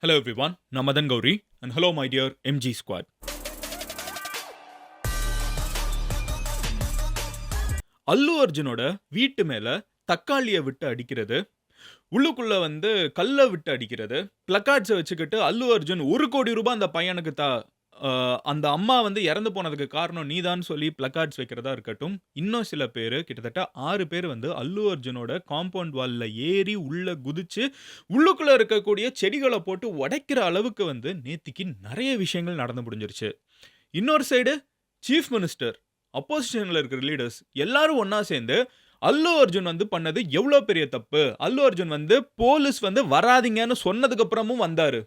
Hello everyone, நான் Madan Gowri and hello my dear MG squad. அல்லு அர்ஜுனோட வீட்டு மேல தக்காளிய விட்டு அடிக்கிறது, உள்ளுக்குள்ள கல்ல விட்டு அடிக்கிறது, பிளக்கார்ட்ஸ வச்சுக்கிட்டு அல்லு அர்ஜுன் ₹1,00,00,000 அந்த பையனுக்கு தா அ அந்த அம்மா இறந்து போனதுக்கு காரணம் நீதான்னு சொல்லி பிளக்கார்ட்ஸ் வைக்கிறதா இருக்கட்டும். இன்னும் சில பேரு கிட்டத்தட்ட 6 பேர் அல்லு அர்ஜுனோட காம்பவுண்ட் வால்ல ஏறி உள்ள குதிச்சு, உள்ளுக்குள்ள இருக்கக்கூடிய செடிகள போட்டு உடைக்கிற அளவுக்கு நேத்திக்கு நெறைய விஷயங்கள் நடந்து முடிஞ்சிருச்சு. இன்னொரு சைடு சீஃப் மினிஸ்டர், அப்போசிஷன்ல இருக்கிற லீடர்ஸ் எல்லாரும் ஒண்ணா சேர்ந்து அல்லு அர்ஜுன் பண்ணது எவ்ளோ பெரிய தப்பு. அல்லு அர்ஜுன் போலீஸ் வராதீங்கன்னு சொன்னதுக்கு அப்புறமும் வந்தாரு.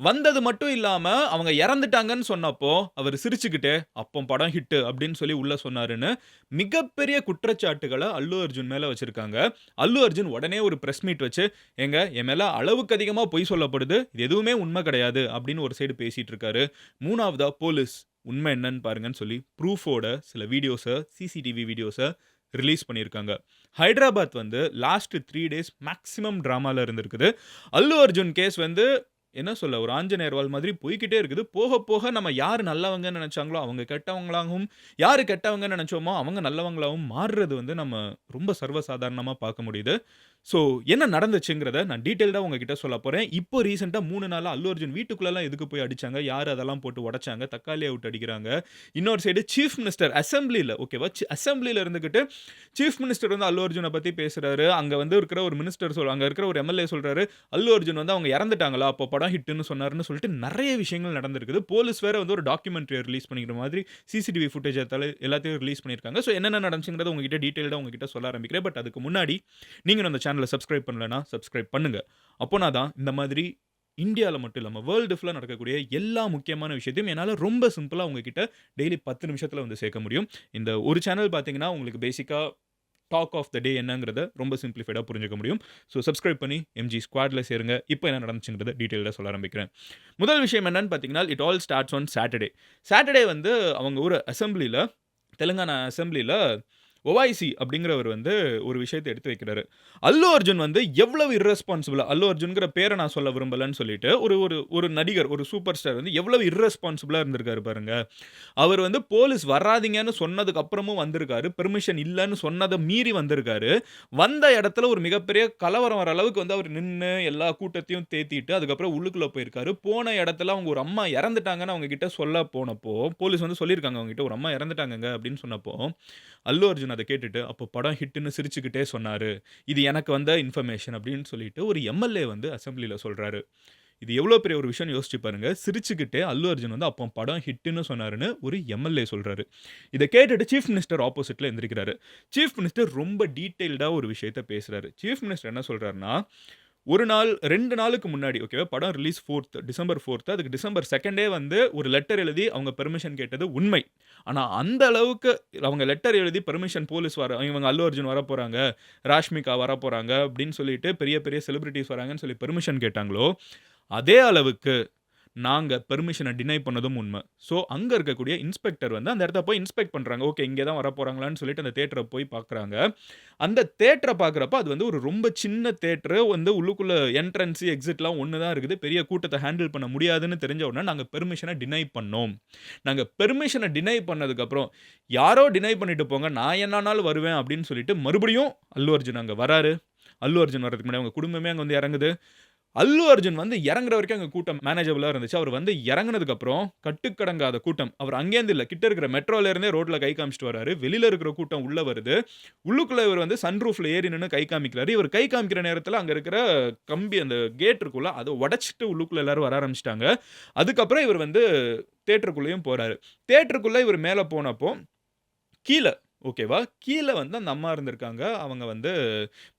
வந்தது மட்டும் இல்லாம அவங்க இறந்துட்டாங்கன்னு சொன்னப்போ, அவரு சிரிச்சுக்கிட்டே அப்போ படம் ஹிட் அப்படின்னு சொல்லி உள்ள சொன்னாருன்னு மிகப்பெரிய குற்றச்சாட்டுகள அல்லு அர்ஜுன் மேல வச்சிருக்காங்க. அல்லு அர்ஜுன் உடனே ஒரு பிரஸ் மீட் வச்சு, "ஏங்க என் மேல அளவுக்கு அதிகமா பொய் சொல்லப்படுது. இது எதுவுமே உண்மை கிடையாது" அப்படின்னு ஒரு சைடு பேசிட்டு இருக்காரு. 3வதா போலீஸ் உண்மை என்னன்னு பாருங்கன்னு சொல்லி ப்ரூஃபோட சில வீடியோஸ, சிசிடிவி வீடியோஸ ரிலீஸ் பண்ணியிருக்காங்க. ஹைதராபாத் லாஸ்ட் 3 டேஸ் மேக்ஸிமம் டிராமால இருந்திருக்குது. அல்லு அர்ஜுன் கேஸ் என்ன சொல்ல ஒரு ஆஞ்சநேயர் வாள் மாதிரி போய்க்கிட்டே இருக்குது. போக போக நம்ம யார் நல்லவங்கன்னு நெனச்சாங்களோ, அவங்க கெட்டவங்களாகவும், யாரு கெட்டவங்கன்னு நெனச்சோமோ, அவங்க நல்லவங்களாவும் மாறுறது நம்ம ரொம்ப சர்வசாதாரணமா பார்க்க முடியுது. ஸோ என்ன நடந்துச்சுங்கிறத நான் டீட்டெயில்டா உங்ககிட்ட சொல்லப் போறேன். இப்போ ரீசென்ட்டா 3 நாளா அல்லு அர்ஜுன் வீட்டுக்குள்ளலாம் எதுக்கு போய் அடிச்சாங்க? யாரு அதெல்லாம் போட்டு உடைச்சாங்க? தக்காளிய விட்டு அடிக்கிறாங்க. இன்னொரு சைடு சீஃப் மினிஸ்டர் அசெம்பிளில ஓகேவா? அசெம்பிளில இருந்துகிட்டு சீஃப் மினிஸ்டர் அல்லு அர்ஜுன பத்தி பேசுறாரு. அங்க இருக்கிற ஒரு மினிஸ்டர் அங்க இருக்கிற ஒரு எம்எல்ஏ சொல்றாரு, அல்லு அர்ஜுன் அவங்க இறந்துட்டாங்களா? அப்போ படம் ஹிட்ன்னு சொன்னாருன்னு சொல்லிட்டு நெறைய விஷயங்கள் நடந்திருக்குது. போலீஸ் வேற ஒரு டாக்குமெண்ட்ரிய ரிலீஸ் பண்ணிக்கிற மாதிரி சிசிடிவி ஃபுட்டேஜ் எல்லாத்தையும் ரிலீஸ் பண்ணியிருக்காங்க. ஸோ என்னென்ன நடந்துச்சுங்கிறத உங்ககிட்ட டீட்டெயில்டா உங்ககிட்ட சொல்ல ஆரம்பிக்கிறேன். பட் அதுக்கு முன்னாடி நீங்க அந்த சேனலை சப்ஸ்கிரைப் பண்ணலனா சப்ஸ்கிரைப் பண்ணுங்க. அப்போனா தான் இந்த மாதிரி இந்தியால மட்டும் இல்லாம வேர்ல்டு ஃபுல்லா நடக்கக்கூடிய எல்லா முக்கியமான விஷயத்தையும் என்னால ரொம்ப சிம்பிளா உங்ககிட்ட டெய்லி 10 நிமிஷத்துல சேர்க்க முடியும். இந்த ஒரு சேனல் பார்த்தீங்கன்னா, உங்களுக்கு பேசிக்கா டாக் ஆஃப் த டே என்னங்கிறத ரொம்ப சிம்ப்ளிஃபைடா புரிஞ்சுக்க முடியும். ஸோ சப்ஸ்கிரைப் பண்ணி எம்ஜி ஸ்குவாட்ல சேருங்க. இப்போ என்ன நடந்துச்சுங்கிறத டீட்டெயில்டா சொல்ல ஆரம்பிக்கிறேன். முதல் விஷயம் என்னன்னு பார்த்தீங்கன்னா, it all starts on Saturday. Saturday அவங்க ஊர் அசெம்பிளில தெலுங்கானா அசெம்பிளில ஒவைசி அப்படிங்கிறவர் ஒரு விஷயத்தை எடுத்து வைக்கிறாரு. அல்லு அர்ஜுன் எவ்வளவு இர்ரெஸ்பான்சிபிளா அல்லு அர்ஜுன்ங்கிற பேரை நான் சொல்ல விரும்பலன்னு சொல்லிட்டு ஒரு ஒரு ஒரு நடிகர், ஒரு சூப்பர் ஸ்டார் எவ்வளவு இர்ரெஸ்பான்சிபிளா இருந்திருக்காரு பாருங்க. அவர் போலீஸ் வராதீங்கன்னு சொன்னதுக்கு அப்புறமும் வந்திருக்காரு. பெர்மிஷன் இல்லன்னு சொன்னத மீறி வந்திருக்காரு. வந்த இடத்துல ஒரு மிகப்பெரிய கலவரம் வர அளவுக்கு அவர் நின்னு எல்லா கூட்டத்தையும் தேத்திட்டு அதுக்கப்புறம் உள்ளுக்குள்ள போயிருக்காரு. போன இடத்துல அவங்க ஒரு அம்மா இறந்துட்டாங்கன்னு அவங்க கிட்ட சொல்ல போனப்போ, போலீஸ் சொல்லியிருக்காங்க அவங்க கிட்ட ஒரு அம்மா இறந்துட்டாங்கங்க அப்படின்னு சொன்னப்போ, அல்லு அர்ஜுன் அத கேட்டுட்டு, அப்போ படம் ஹிட்ன்னு சிரிச்சுக்கிட்டே சொன்னாரு. இது எனக்கு வந்த இன்ஃபர்மேஷன் அப்படின்னு சொல்லிட்டு ஒரு எம்எல்ஏ அசெம்பிளில சொல்றாரு. இது எவ்வளோ பெரிய ஒரு விஷயம்னு யோசிச்சு பாருங்க. சிரிச்சுக்கிட்டே அல்லு அர்ஜுன் அப்போ படம் ஹிட்ன்னு சொன்னாருன்னு ஒரு எம்எல்ஏ சொல்றாரு. இத கேட்டுட்டு சீஃப் மினிஸ்டர் ஆப்போசிட்ல எந்திரிக்கிறாரு. சீஃப் மினிஸ்டர் ரொம்ப டீட்டெயில்டா ஒரு விஷயத்த பேசுறாரு. சீஃப் மினிஸ்டர் என்ன சொல்றாருன்னா, 1 நாள் 2 நாளுக்கு முன்னாடி ஓகேவா, படம் ரிலீஸ் டிசம்பர் 4 அதுக்கு டிசம்பர் 2 ஒரு லெட்டர் எழுதி அவங்க பெர்மிஷன் கேட்டது உண்மை. ஆனா அந்த அளவுக்கு அவங்க லெட்டர் எழுதி பெர்மிஷன் போலீஸ் இவங்க அல்லு அர்ஜுன் வரப்போறாங்க, ராஷ்மிகா வரப்போறாங்க அப்படின்னு சொல்லிட்டு பெரிய பெரிய செலிபிரிட்டீஸ் வராங்கன்னு சொல்லி பெர்மிஷன் கேட்டாங்களோ, அதே அளவுக்கு நாங்க பெர்மிஷன டினை பண்ணதும் உண்ம. ஸோ அங்க இருக்கக்கூடிய இன்ஸ்பெக்டர் அந்த இடத்த போய் இன்ஸ்பெக்ட் பண்றாங்க. ஓகே, இங்க தான் வரப்போறாங்களான்னு சொல்லிட்டு அந்த தியேட்டர போய் பார்க்குறாங்க. அந்த தியேட்டர பார்க்குறப்ப அது ஒரு ரொம்ப சின்ன தியேட்டரு உள்ளுக்குள்ள என்ட்ரன்ஸ், எக்ஸிட்லாம் ஒண்ணு தான் இருக்குது. பெரிய கூட்டத்த ஹேண்டில் பண்ண முடியாதுன்னு தெரிஞ்ச உடனே நாங்க பெர்மிஷன டினை பண்ணோம். நாங்க பெர்மிஷன டினை பண்ணதுக்கப்புறம், யாரோ டினை பண்ணிட்டு போங்க, நான் என்னானாலும் வருவேன் அப்படின்னு சொல்லிட்டு மறுபடியும் அல்லு அர்ஜுன் அங்க வராரு. அல்லு அர்ஜுன் வரதுக்கு முன்னாடி அவங்க குடும்பமே அங்க இறங்குது. அல்லு அர்ஜுன் இறங்குற வரைக்கும் அங்க கூட்டம் மேனேஜபிளா இருந்துச்சு. அவர் இறங்குனதுக்கு அப்புறம் கட்டுக்கடங்காத கூட்டம். அவர் அங்கேருந்து இல்ல, கிட்ட இருக்கிற மெட்ரோல இருந்தே ரோட்ல கை காமிச்சிட்டு வராரு. வெளியில இருக்கிற கூட்டம் உள்ள வருது. உள்ளுக்குள்ள இவர் சன்ரூஃப்ல ஏறி நின்னு கை காமிக்கிறாரு. இவர் கை காமிக்கிற நேரத்துல அங்க இருக்கிற கம்பி அந்த கேட் இருக்குல்ல, அத உடைச்சிட்டு உள்ளுக்குள்ள எல்லாரும் வர ஆரம்பிச்சுட்டாங்க. அதுக்கப்புறம் இவர் தியேட்டருக்குள்ளேயும் போறாரு. தியேட்டருக்குள்ள இவர் மேல போனப்போ, கீழ ஓகேவா, கீழ அந்த அம்மா இருந்திருக்காங்க. அவங்க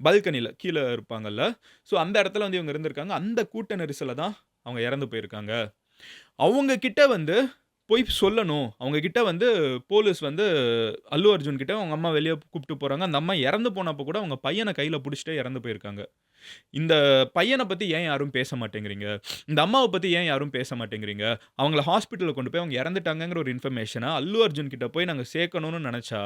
பால்கனில கீழ இருப்பாங்கல்ல. ஸோ அந்த இடத்துல இவங்க இருந்திருக்காங்க. அந்த கூட்ட நெரிசல்ல தான் அவங்க இறந்து போயிருக்காங்க. அவங்க கிட்ட போய் சொல்லணும். அவங்க கிட்ட போலீஸ் அல்லு அர்ஜுன் கிட்ட அவங்க அம்மா வெளிய கூப்ட்டு போறாங்க. அந்த அம்மா இறந்து போனப்போ கூட அவங்க பையன கையில புடிச்சுட்டே இறந்து போயிருக்காங்க. இந்த பையன பத்தி ஏன் யாரும் பேச மாட்டேங்கிறீங்க? இந்த அம்மாவ பத்தி ஏன் யாரும் பேச மாட்டேங்கிறீங்க? அவங்கள ஹாஸ்பிட்டல்ல கொண்டு போய் அவங்க இறந்துட்டாங்கங்கிற ஒரு இன்ஃபர்மேஷன அல்லு அர்ஜுன் கிட்ட போய் நாங்க சேர்க்கணும்னு நெனச்சா,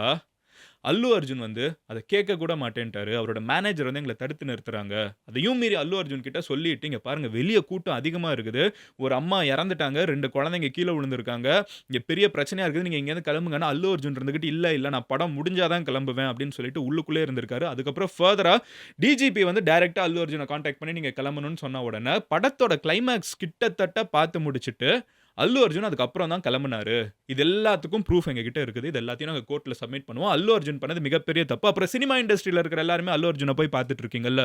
அல்லு அர்ஜுன் வந்து அத கேட்க கூட மாட்டேன்ட்டாரு. அவரோட மேனேஜர் வந்து எங்கள தடுத்து நிறுத்துறாங்க. அதையும் மீறி அல்லு அர்ஜுன் கிட்ட சொல்லிட்டு, "இங்க பாருங்க வெளிய கூட்டம் அதிகமா இருக்குது. ஒரு அம்மா இறந்துட்டாங்க. 2 குழந்தைங்க கீழ விழுந்திருக்காங்க. இங்க பெரிய பிரச்சனையா இருக்குது. நீங்க இங்கேருந்து கிளம்புங்கன்னா" அல்லு அர்ஜுன் இருந்துகிட்டு, "இல்ல, இல்ல நான் படம் முடிஞ்சா தான் கிளம்புவேன்" அப்படின்னு சொல்லிட்டு உள்ளுக்குள்ளயே இருந்திருக்காரு. அதுக்கப்புறம் ஃபர்தரா டிஜிபி வந்து டைரக்ட்டா அல்லு அர்ஜுன கான்டாக்ட் பண்ணி நீங்க கிளம்பணும்னு சொன்ன உடனே, படத்தோட கிளைமாக்ஸ் கிட்டத்தட்ட பார்த்து முடிச்சுட்டு, அல்லு அர்ஜுன் அதுக்கப்புறம் தான் கிளம்புனாரு. இது எல்லாத்துக்கும் ப்ரூஃப் எங்ககிட்ட இருக்குது. இது எல்லாத்தையும் நாங்க கோர்ட்ல சப்மிட் பண்ணுவோம். அல்லு அர்ஜுன் பண்ணது மிகப்பெரிய தப்பு. அப்புறம் சினிமா இண்டஸ்ட்ரியில இருக்கிற எல்லாருமே அல்லு அர்ஜுன போய் பார்த்துட்டு இருக்கீங்கல்ல.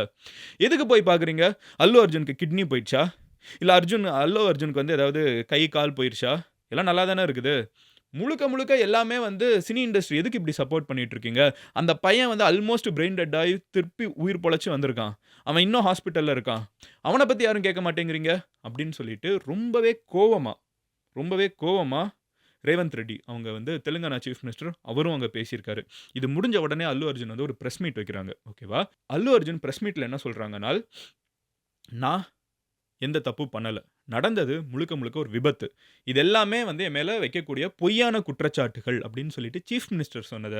எதுக்கு போய் பார்க்குறீங்க? அல்லு அர்ஜுனுக்கு கிட்னி போயிடுச்சா? இல்ல அல்லு அர்ஜுனுக்கு வந்து ஏதாவது கை, கால் போயிருச்சா? எல்லாம் நல்லா தானே இருக்குது. முழுக்க, முழுக்க எல்லாமே வந்து சினி இண்டஸ்ட்ரி எதுக்கு இப்படி சப்போர்ட் பண்ணிட்டு இருக்கீங்க? அந்த பையன் வந்து ஆல்மோஸ்ட் பிரெயின் டெட் ஆயி திருப்பி உயிர் பொழச்சு வந்திருக்கான். அவன் இன்னும் ஹாஸ்பிட்டல்ல இருக்கான். அவன பத்தி யாரும் கேட்க மாட்டேங்கிறீங்க? அப்படின்னு சொல்லிட்டு ரொம்பவே கோவமா ரேவந்த் ரெட்டி அவங்க வந்து தெலுங்கானா சீஃப் மினிஸ்டர் அவரும் அங்க பேசியிருக்காரு. இது முடிஞ்ச உடனே அல்லு அர்ஜுன் வந்து ஒரு பிரஸ் மீட் வைக்கிறாங்க. ஓகேவா? அல்லு அர்ஜுன் பிரஸ் மீட்ல என்ன சொல்றாங்கனால், "நான் எந்த தப்பும் பண்ணல. நடந்தது முழுக்க, முழுக்க ஒரு விபத்து. இது எல்லாமே வந்து என் மேல வைக்கக்கூடிய பொய்யான குற்றச்சாட்டுகள்" அப்படின்னு சொல்லிட்டு சீஃப் மினிஸ்டர் சொன்னத,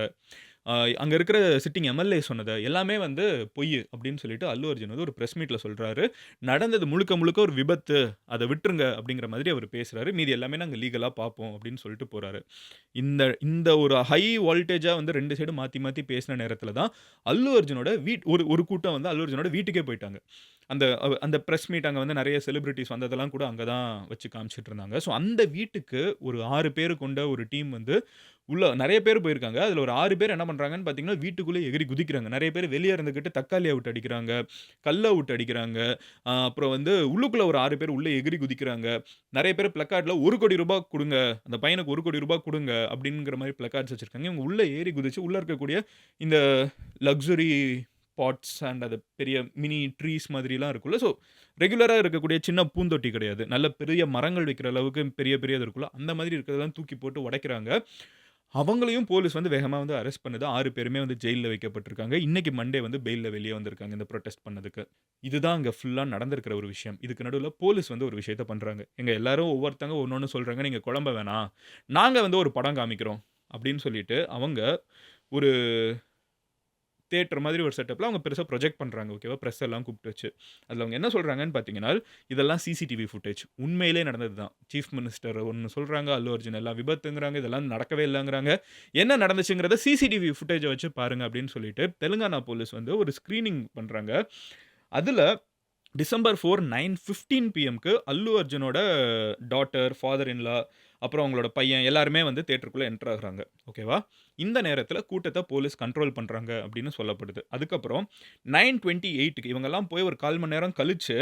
அ அங்க இருக்கிற சிட்டிங் எம்.எல்.ஏ சொன்னத எல்லாமே வந்து பொய்யு அப்படின்னு சொல்லிட்டு அல்லு அர்ஜுன் வந்து ஒரு பிரஸ் மீட்ல சொல்றாரு. நடந்தது முழுக்க, முழுக்க ஒரு விபத்து. அத விட்டுருங்க அப்படிங்கிற மாதிரி அவரு பேசுறாரு. மீதி எல்லாமே நாங்க லீகலா பார்ப்போம் அப்படின்னு சொல்லிட்டு போறாரு. இந்த இந்த ஒரு ஹை வோல்டேஜா வந்து 2 சைடும் மாத்தி, மாத்தி பேசின நேரத்தில தான் அல்லு அர்ஜுனோட ஒரு ஒரு கூட்டம் வந்து அல்லு அர்ஜுனோட வீட்டுக்கே போயிட்டாங்க. அந்த பிரஸ் மீட் அங்க வந்து நெறைய செலிபிரிட்டீஸ் வந்ததெல்லாம் கூட அங்க தான் வச்சு காமிச்சுட்டு இருந்தாங்க. ஸோ அந்த வீட்டுக்கு ஒரு 6 பேரு கொண்ட ஒரு டீம் வந்து உள்ள நெறைய பேர் போயிருக்காங்க. அதுல ஒரு 6 பேர் என்ன பண்றாங்கன்னு பார்த்தீங்கன்னா, வீட்டுக்குள்ள எகிறி குதிக்கிறாங்க. நெறைய பேர் வெளிய இருந்துகிட்டு தக்காளிய விட்டு அடிக்கிறாங்க, கல்ல விட்டு அடிக்கிறாங்க. அப்புறம் வந்து உள்ளுக்குள்ள ஒரு 6 பேர் உள்ள எகிறி குதிக்கிறாங்க. நெறைய பேர் பிளக்கார்ட்ல ₹1,00,00,000 குடுங்க. அந்த பையனுக்கு ₹1,00,00,000 குடுங்க அப்படிங்கிற மாரி பிளக்கார்ட்ஸ் வச்சிருக்காங்க. இவங்க உள்ள ஏறி குதிச்சு உள்ள இருக்கக்கூடிய இந்த லக்ஸுரி பாட்ஸ் அண்ட் அது பெரிய மினி ட்ரீஸ் மாதிரிலாம் இருக்குல்ல. ஸோ ரெகுலரா இருக்கக்கூடிய சின்ன பூந்தொட்டி கிடையாது. நல்ல பெரிய மரங்கள் வைக்கிற அளவுக்கு பெரிய பெரியது இருக்குல்ல. அந்த மாதிரி இருக்கிறதெல்லாம் தூக்கி போட்டு உடைக்கிறாங்க. அவங்களையும் போலீஸ் வந்து வேகமா வந்து அரெஸ்ட் பண்ணுது. 6 பேருமே வந்து ஜெயில்ல வைக்கப்பட்டிருக்காங்க. இன்னைக்கு மண்டே வந்து பெயில்ல வெளிய வந்திருக்காங்க இந்த புரொடெஸ்ட் பண்ணதுக்கு. இதுதான் அங்க ஃபுல்லா நடந்திருக்கிற ஒரு விஷயம். இதுக்கு நடுவுல போலீஸ் வந்து ஒரு விஷயத்த பண்றாங்க. எங்க எல்லாரும் ஒவ்வொருத்தங்க ஒண்ணொண்ணு சொல்றாங்க. நீங்க குழம்ப வேணாம். நாங்க வந்து ஒரு படம் காமிக்கிறோம். அப்படின்னு சொல்லிட்டு அவங்க ஒரு தியேட்டர் மாதிரி ஒரு செட்டப்ல அவங்க பெருசா ப்ரொஜெக்ட் பண்றாங்க. ஓகேவா? பிரஸ் எல்லாம் கூப்பிட்டு வச்சு. அதுல அவங்க என்ன சொல்றாங்கன்னு பார்த்தீங்கன்னா, இதெல்லாம் சிசிடிவி ஃபுட்டேஜ். உண்மையிலே நடந்தது தான். சீஃப் மினிஸ்டர் ஒண்ணு சொல்றாங்க. அல்லு அர்ஜுன் எல்லாம் விபத்துங்கிறாங்க. இதெல்லாம் நடக்கவே இல்லங்கிறாங்க. என்ன நடந்துச்சுங்கிறத சிசிடிவி ஃபுட்டேஜ வச்சு பாருங்க அப்படின்னு சொல்லிட்டு, தெலுங்கானா போலீஸ் வந்து ஒரு ஸ்கிரீனிங் பண்றாங்க. அதுல டிசம்பர் 4 9:15 பிஎம்க்கு அல்லு அர்ஜுனோட டாட்டர், ஃபாதர் இன் லா அப்புறம் அவங்களோட பையன் எல்லாருமே வந்து தியேட்டருக்குள்ள என்டர் ஆகுறாங்க. ஓகேவா? இந்த நேரத்தில கூட்டத்த போலீஸ் கண்ட்ரோல் பண்றாங்க அப்படின்னு சொல்லப்படுது. அதுக்கப்புறம் 9:28க்கு இவங்கலாம் போய் ஒரு 1/4 மணி நேரம் கழிச்சு,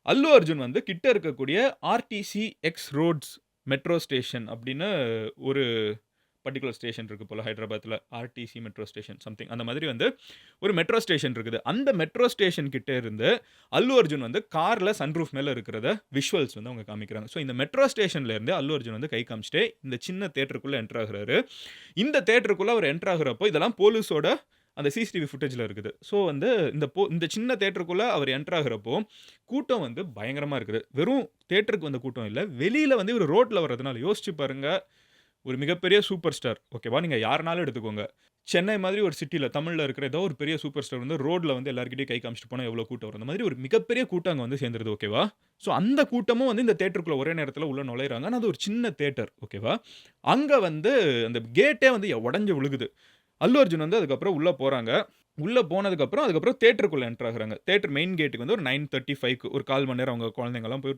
அல்லு அர்ஜுன் வந்து கிட்ட இருக்கக்கூடிய RTC X roads metro station அப்படின்னு ஒரு பர்ட்டிகுலர் ஸ்டேஷன் இருக்கு போல ஹைதராபாத்ல. ஆர்டிசி மெட்ரோ ஸ்டேஷன் சம்திங் அந்த மாதிரி வந்து ஒரு மெட்ரோ ஸ்டேஷன் இருக்குது. அந்த மெட்ரோ ஸ்டேஷன் கிட்ட இருந்து அல்லு அர்ஜுன் வந்து கார்ல சன்ரூஃப் மேல இருக்கிறத விஷுவல்ஸ் வந்து அவங்க காமிக்கிறாங்க. ஸோ இந்த மெட்ரோ ஸ்டேஷன்ல இருந்து அல்லு அர்ஜுன் வந்து கை காமிச்சுட்டே இந்த சின்ன தியேட்டருக்குள்ள என்டர் ஆகுறாரு. இந்த தியேட்டருக்குள்ள அவர் என்டர் ஆகுறப்போ இதெல்லாம் போலீஸோட அந்த சிசிடிவி ஃபுட்டேஜ்ல இருக்குது. ஸோ வந்து இந்த சின்ன தியேட்டருக்குள்ள அவர் என்டர் ஆகுறப்போ, கூட்டம் வந்து பயங்கரமா இருக்குது. வெறும் தியேட்டருக்கு வந்த கூட்டம் இல்ல. வெளியில வந்து இவரு ரோட்ல வர்றதுனால யோசிச்சு பாருங்க. ஒரு மிகப்பெரிய சூப்பர் ஸ்டார். ஓகேவா? நீங்க யாருனாலும் எடுத்துக்கோங்க. சென்னை மாதிரி ஒரு சிட்டில தமிழ்ல இருக்கிற ஏதோ ஒரு பெரிய சூப்பர் ஸ்டார் வந்து ரோட்ல வந்து எல்லார்கிட்டயும் கை காமிச்சுட்டு போனா எவ்வளோ கூட்டம் வரும். அந்த மாதிரி ஒரு மிகப்பெரிய கூட்டம் அங்க வந்து சேர்ந்துருது. ஓகேவா? ஸோ அந்த கூட்டமும் வந்து இந்த தியேட்டருக்குள்ள ஒரே நேரத்தில உள்ள நுழையிறாங்க. ஆனா அது ஒரு சின்ன தியேட்டர். ஓகேவா? அங்க வந்து அந்த கேட்டே வந்து உடைஞ்சு விழுகுது. அல்லு அர்ஜுன் வந்து அதுக்கப்புறம் உள்ள போறாங்க. உள்ள போனதுக்கப்புறம் அதுக்கப்புறம் தியேட்டருக்குள்ள என்டர் ஆகுறாங்க. தியேட்டர் மெயின் கேட்க்கு வந்து ஒரு 9:35க்கு ஒரு 1/4 மணி நேரம் அவங்க குழந்தைங்கலாம் போய்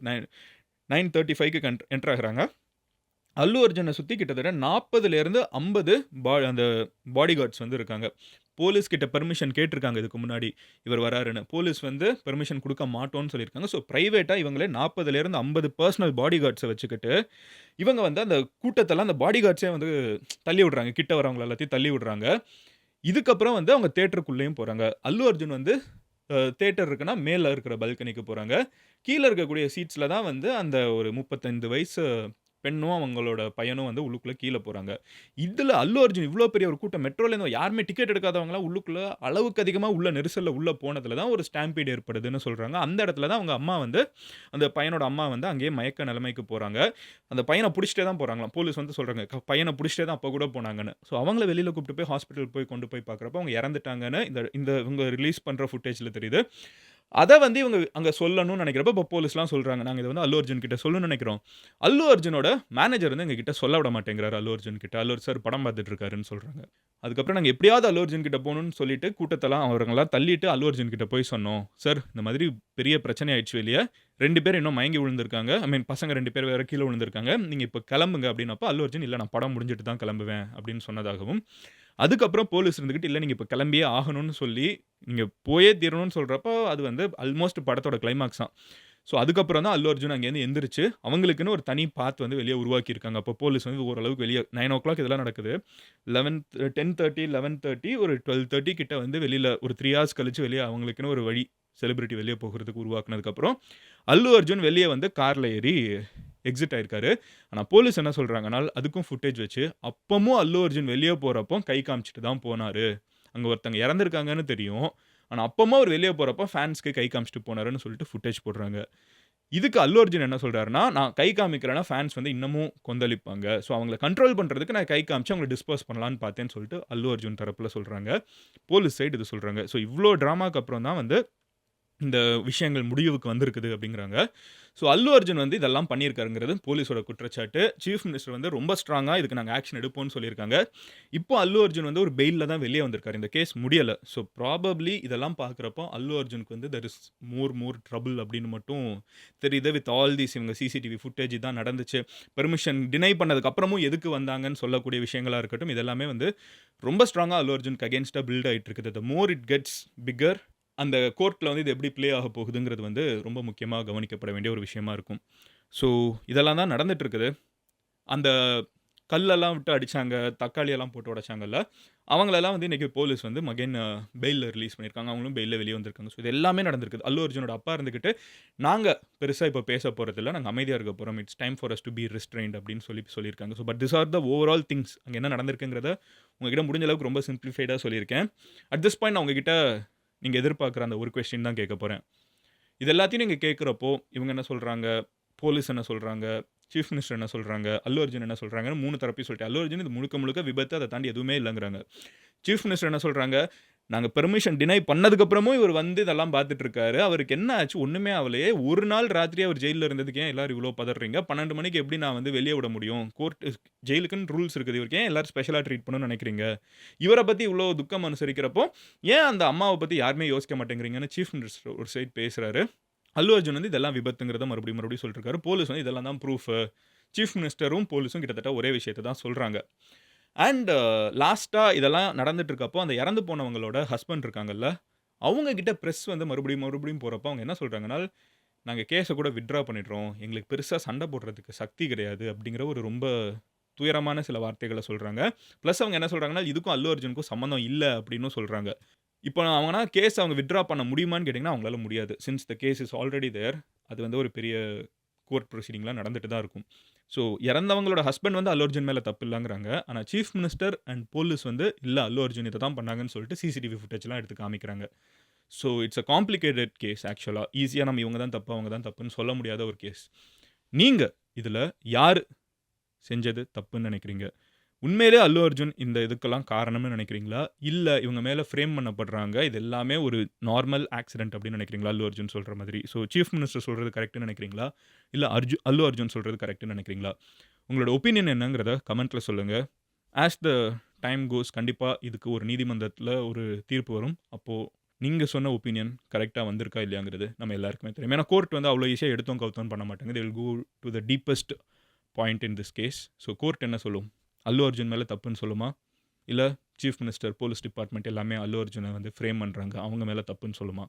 9:35க்கு என்டர் ஆகுறாங்க. அல்லு அர்ஜுன சுத்தி கிட்டத்தட்ட 40லேருந்து 50 அந்த பாடி கார்ட்ஸ் வந்து இருக்காங்க. போலீஸ் கிட்ட பெர்மிஷன் கேட்டிருக்காங்க இதுக்கு முன்னாடி. இவர் வராருன்னு. போலீஸ் வந்து பெர்மிஷன் குடுக்க மாட்டோம்னு சொல்லியிருக்காங்க. ஸோ பிரைவேட்டா இவங்களே 40லேருந்து 50 பெர்சனல் பாடி கார்ட்ஸ வச்சுக்கிட்டு, இவங்க வந்து அந்த கூட்டத்தெல்லாம் அந்த பாடி கார்ட்ஸே வந்து தள்ளி விடுறாங்க. கிட்ட வரவங்கள எல்லாத்தையும் தள்ளி விடுறாங்க. இதுக்கப்புறம் வந்து அவங்க தியேட்டருக்குள்ளேயும் போறாங்க. அல்லு அர்ஜுன் வந்து தியேட்டர் இருக்குன்னா, மேல இருக்கிற பால்கனிக்கு போறாங்க. கீழ இருக்கக்கூடிய சீட்ஸ்ல தான் வந்து அந்த ஒரு 35 வயசு பெண்ணும், அவங்களோட பையனும் வந்து உள்ளுக்குள்ள கீழ போறாங்க. இதுல அல்லு அர்ஜுன் இவ்ளோ பெரிய ஒரு கூட்டம் மெட்ரோலேருந்து யாருமே டிக்கெட் எடுக்காதவங்கலாம் உள்ளுக்குள்ள அளவுக்கு அதிகமா உள்ள நெரிசல்ல உள்ள போனதுல தான் ஒரு ஸ்டாம்பீட் ஏற்படுதுன்னு சொல்றாங்க. அந்த இடத்துல தான் அவங்க அம்மா வந்து அந்த பையனோட அம்மா வந்து அங்கேயே மயக்க நிலைமைக்கு போறாங்க. அந்த பையன புடிச்சிட்டே தான் போறாங்களாம். போலீஸ் வந்து சொல்றாங்க, பையன புடிச்சிட்டே தான் அப்ப கூட போனாங்கன்னு. ஸோ அவங்கள வெளியில கூப்பிட்டு போய் ஹாஸ்பிட்டல் போய் கொண்டு போய் பார்க்குறப்போ, அவங்க இறந்துட்டாங்கன்னு இந்த இந்த இவங்க ரிலீஸ் பண்ற ஃபுட்டேஜ்ல தெரியுது. அத வந்து இவங்க அங்க சொல்லணும்னு நெனைக்கிறப்ப, இப்ப போலீஸ்லாம் சொல்றாங்க. நாங்க இத வந்து அல்லு அர்ஜுன் கிட்ட சொல்லணும்னு நெனைக்கிறோம். அல்லு அர்ஜுனோட மேனேஜர் வந்து எங்ககிட்ட சொல்ல விட மாட்டேங்கிறாரு அல்லு அர்ஜுன் கிட்ட. அல்லு சார் படம் பார்த்துட்டு இருக்காருன்னு சொல்றாங்க. அதுக்கப்புறம் நாங்க எப்படியாவது அல்லு அர்ஜுன் கிட்ட போணும்னு சொல்லிட்டு கூட்டத்தெல்லாம் அவங்களலாம் தள்ளிட்டு அல்லு அர்ஜுன் கிட்ட போய் சொன்னோம். சார் இந்த மாதிரி பெரிய பிரச்சனை ஆயிடுச்சு வெளிய. 2 பேர் இன்னும் மயங்கி விழுந்திருக்காங்க. ஐ மீன் பசங்க 2 பேர் வேற கீழ விழுந்திருக்காங்க. நீங்க இப்ப கிளம்புங்க அப்படின்னப்ப அல்லு அர்ஜுன் இல்ல நான் படம் முடிஞ்சிட்டு தான் கிளம்புவேன் அப்படின்னு சொன்னதாகவும், அதுக்கப்புறம் போலீஸ் இருந்துகிட்டு இல்ல நீங்க இப்ப கிளம்பியே ஆகணும்னு சொல்லி, நீங்க போயே தீரணும்னு சொல்றப்போ, அது வந்து ஆல்மோஸ்ட் படத்தோட கிளைமாக்ஸ் தான். ஸோ அதுக்கப்புறம் தான் அல்லு அர்ஜுன் அங்கேருந்து எந்திரிச்சு, அவங்களுக்குன்னு ஒரு தனி பாத் வந்து வெளிய உருவாக்கியிருக்காங்க. அப்போ போலீஸ் வந்து ஓரளவுக்கு வெளிய 9:00 இதெல்லாம் நடக்குது. 10:30, 11:30 ஒரு 12:30 கிட்ட வந்து வெளியில ஒரு 3 ஹார்ஸ் கழிச்சு வெளிய அவங்களுக்குன்னு ஒரு வழி செலிபிரிட்டி வெளிய போகுறதுக்கு உருவாக்குனதுக்கப்புறம், அல்லு அர்ஜுன் வெளிய வந்து கார்ல ஏறி எக்ஸிட் ஆயிருக்காரு. ஆனா போலீஸ் என்ன சொல்றாங்கன்னா, அதுக்கும் ஃபுட்டேஜ் வச்சு, அப்பமும் அல்லு அர்ஜுன் வெளிய போறப்போ கை காமிச்சுட்டு தான் போனாரு. அங்க ஒருத்தங்க இறந்திருக்காங்கன்னு தெரியும். ஆனா அப்பமும் அவர் வெளிய போறப்போ ஃபேன்ஸ்க்கு கை காமிச்சுட்டு போனாருன்னு சொல்லிட்டு ஃபுட்டேஜ் போடுறாங்க. இதுக்கு அல்லு அர்ஜுன் என்ன சொல்றாருன்னா, நான் கை காமிக்கிறேன்னா ஃபேன்ஸ் வந்து இன்னமும் கொந்தளிப்பாங்க. ஸோ அவங்கள கண்ட்ரோல் பண்றதுக்கு நான் கை காமிச்சு அவங்கள டிஸ்பர்ஸ் பண்ணலான்னு பார்த்தேன்னு சொல்லிட்டு அல்லு அர்ஜுன் தரப்புல சொல்றாங்க. போலீஸ் சைடு இது சொல்றாங்க. ஸோ இவ்ளோ ட்ராமாக்கு அப்புறம் தான் வந்து இந்த விஷயங்கள் முடிவுக்கு வந்திருக்குது அப்படிங்கிறாங்க. ஸோ அல்லு அர்ஜுன் வந்து இதெல்லாம் பண்ணியிருக்காருங்கிறது போலீஸோட குற்றச்சாட்டு. சீஃப் மினிஸ்டர் வந்து ரொம்ப ஸ்ட்ராங்கா இதுக்கு நாங்க ஆக்ஷன் எடுப்போம்னு சொல்லியிருக்காங்க. இப்போ அல்லு அர்ஜுன் வந்து ஒரு பெயில்ல தான் வெளிய வந்திருக்காரு. இந்த கேஸ் முடியல. ஸோ ப்ராபப்ளி இதெல்லாம் பார்க்குறப்போ அல்லு அர்ஜுனுக்கு வந்து தேர் இஸ் மோர் ட்ரபிள் அப்படின்னு மட்டும் தெரியுது. வித் ஆல் தீஸ் இவங்க சிசிடிவி ஃபுட்டேஜ் தான் நடந்துச்சு. பெர்மிஷன் டினை பண்ணதுக்கு அப்புறமும் எதுக்கு வந்தாங்கன்னு சொல்லக்கூடிய விஷயங்களா இருக்கட்டும். இது எல்லாமே வந்து ரொம்ப ஸ்ட்ராங்கா அல்லு அர்ஜுனுக்கு அகைன்ஸ்ட்டா பில்ட் ஆயிட்டு இருக்குது. தி மோர் இட் கெட்ஸ் பிக்கர் அந்த கோர்ட்ல வந்து இது எப்படி ப்ளே ஆக போகுதுங்கிறது வந்து ரொம்ப முக்கியமா கவனிக்கப்பட வேண்டிய ஒரு விஷயமா இருக்கும். ஸோ இதெல்லாம் தான் நடந்துட்டு இருக்குது. அந்த கல்லெல்லாம் விட்டு அடிச்சாங்க, தக்காளி எல்லாம் போட்டு உடைச்சாங்கல்ல, அவங்களெல்லாம் வந்து இன்னைக்கு போலீஸ் வந்து அகைன் பெயில்ல ரிலீஸ் பண்ணியிருக்காங்க. அவங்களும் பெயில்ல வெளிய வந்திருக்காங்க. ஸோ இது எல்லாமே நடந்திருக்குது. அல்லு அர்ஜுனோட அப்பா இருந்துகிட்டு, நாங்க பெருசா இப்ப பேச போறதில்ல. நாங்க அமைதியா இருக்க போறோம். It's time for us to be restraint அப்படின்னு சொல்லியிருக்காங்க. So but this are the overall things. அங்க என்ன நடந்திருக்குங்கிறத உங்ககிட்ட முடிஞ்ச அளவுக்கு ரொம்ப சிம்ப்ளிஃபைடா சொல்லியிருக்கேன். அட் திஸ் பாயிண்ட் நான் உங்ககிட்ட நீங்க எதிர்பார்க்குற அந்த ஒரு கொஸ்டின் தான் கேட்கப் போறேன். இது எல்லாத்தையும் நீங்க கேட்கிறப்போ, இவங்க என்ன சொல்றாங்க? போலீஸ் என்ன சொல்றாங்க? சீஃப் மினிஸ்டர் என்ன சொல்றாங்க? அல்லு அர்ஜுன் என்ன சொல்றாங்கன்னு 3 தரப்பையும் சொல்லிட்டேன். அல்லு அர்ஜுன் இது முழுக்க முழுக்க விபத்து. அத தாண்டி எதுவுமே இல்லங்கிறாங்க. சீஃப் மினிஸ்டர் என்ன சொல்றாங்க? நாங்க பெர்மிஷன் டினை பண்ணதுக்கு அப்புறமும் இவர் வந்து இதெல்லாம் பார்த்துட்டு இருக்காரு. அவருக்கு என்ன ஆச்சு? ஒண்ணுமே ஆவலையே. ஒரு நாள் ராத்திரி அவர் ஜெயில்ல இருந்ததுக்கு ஏன் எல்லாரும் இவ்ளோ பதறீங்க? 12 மணிக்கு எப்படி நான் வந்து வெளிய விட முடியும்? ஜெயிலுக்குன்னு ரூல்ஸ் இருக்குது. இவருக்கு ஏன் எல்லாரும் ஸ்பெஷலா ட்ரீட் பண்ணணும்னு நினைக்கிறீங்க? இவர பத்தி இவ்ளோ துக்கம் அனுசரிக்கிறப்போ, ஏன் அந்த அம்மாவ பத்தி யாருமே யோசிக்க மாட்டேங்கிறீங்கன்னு சீஃப் மினிஸ்டர் ஒரு சைட் பேசுறாரு. அல்லு அர்ஜுன் வந்து இதெல்லாம் விபத்துங்கிறத மறுபடியும் சொல்லிட்டு இருக்காரு. போலீஸ் வந்து இதெல்லாம் தான் ப்ரூஃப். சீஃப் மினிஸ்டரும் போலீஸும் கிட்டத்தட்ட ஒரே விஷயத்த தான் சொல்றாங்க. அண்ட் லாஸ்ட்டா இதெல்லாம் நடந்துட்டு இருக்கப்போ, அந்த இறந்து போனவங்களோட ஹஸ்பண்ட் இருக்காங்கல்ல, அவங்க கிட்ட பிரஸ் வந்து மறுபடியும் போறப்போ அவங்க என்ன சொல்றாங்கன்னா, நாங்க கேஸ கூட வித்ட்ரா பண்ணிடுறோம். எங்களுக்கு பெருசா சண்ட போடுறதுக்கு சக்தி கிடையாது. அப்படிங்கிற ஒரு ரொம்ப துயரமான சில வார்த்தைகள சொல்றாங்க. பிளஸ் அவங்க என்ன சொல்றாங்கன்னா, இதுக்கும் அல்லு அர்ஜுனுக்கும் சம்மந்தம் இல்ல அப்படின்னும் சொல்றாங்க. இப்போ அவங்கனா கேஸ் அவங்க வித்ட்ரா பண்ண முடியுமான்னு கேட்டீங்கன்னா, அவங்களால முடியாது. Since the case is already there. அது வந்து ஒரு பெரிய கோர்ட் ப்ரொசீடிங்லாம் நடந்துட்டு தான் இருக்கும். ஸோ இறந்தவங்களோட ஹஸ்பண்ட் வந்து அல்லு அர்ஜுன் மேல தப்பு இல்லங்கிறாங்க. ஆனா சீஃப் மினிஸ்டர் அண்ட் போலீஸ் வந்து இல்ல அல்லு அர்ஜுன் இத தான் பண்ணாங்கன்னு சொல்லிட்டு சிசிடிவி ஃபுட்டேஜ்லாம் எடுத்து காமிக்கிறாங்க. So it's a complicated case ஆக்சுவலா. ஈஸியா நம்ம இவங்க தான் தப்பு, அவங்க தான் தப்புன்னு சொல்ல முடியாத ஒரு கேஸ். நீங்க இதுல யாரு செஞ்சது தப்புன்னு நினைக்கிறீங்க? உண்மையிலே அல்லு அர்ஜுன் இந்த இதுக்கெல்லாம் காரணம்னு நினைக்கிறீங்களா? இல்ல இவங்க மேல ஃப்ரேம் பண்ணப்படுறாங்க. இது எல்லாமே ஒரு நார்மல் ஆக்சிடென்ட் அப்படின்னு நினைக்கிறீங்களா? அல்லு அர்ஜுன் சொல்ற மாதிரி. ஸோ சீஃப் மினிஸ்டர் சொல்றது கரெக்ட்ன்னு நினைக்கிறீங்களா? இல்ல அல்லு அர்ஜுன் சொல்றது கரெக்ட்ன்னு நினைக்கிறீங்களா? உங்களோட ஒப்பீனியன் என்னங்கிறத கமெண்ட்ல சொல்லுங்க. ஆஸ் த டைம் கோஸ் கண்டிப்பா இதுக்கு ஒரு நீதிமன்றத்துல ஒரு தீர்ப்பு வரும். அப்போ நீங்க சொன்ன ஒப்பீனியன் கரெக்ட்டா வந்திருக்கா இல்லையாங்கிறது நம்ம எல்லாருக்குமே தெரியும். ஏன்னா கோர்ட் வந்து அவ்வளோ ஈஸியா எடுத்தோம் கவுத்தோம்னு பண்ண மாட்டாங்க. They will go to the deepest point in this case. So court என்ன சொல்லும்? அல்லு அர்ஜுன் மேல தப்புன்னு சொல்லுமா? இல்ல சீஃப் மினிஸ்டர், போலீஸ் டிபார்ட்மெண்ட் எல்லாமே அல்லு அர்ஜுன வந்து ஃப்ரேம் பண்றாங்க. அவங்க மேல தப்புன்னு சொல்லுமா?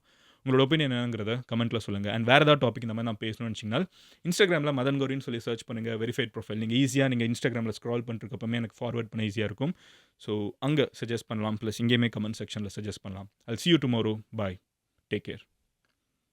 உங்களோட ஒப்பீனியன் என்னங்கிறத கமெண்ட்ல சொல்லுங்க. அண்ட் வேற ஏதாவது டாபிக் இந்த மாதிரி நான் பேசணும்னு நினைச்சீங்கன்னா, Instagramல மதன் கௌரின்னு சொல்லி சர்ச் பண்ணுங்க. Verified profile. நீங்க ஈஸியா Instagramல ஸ்க்ரால் பண்ணிருக்கப்பமே எனக்கு ஃபார்வர்ட் பண்ண ஈஸியா இருக்கும். ஸோ அங்க சஜெஸ்ட் பண்ணலாம். பிளஸ் இங்கேயுமே கமெண்ட் செக்ஷன்ல சஜெஸ்ட் பண்ணலாம். I'll see you tomorrow. Bye. Take care.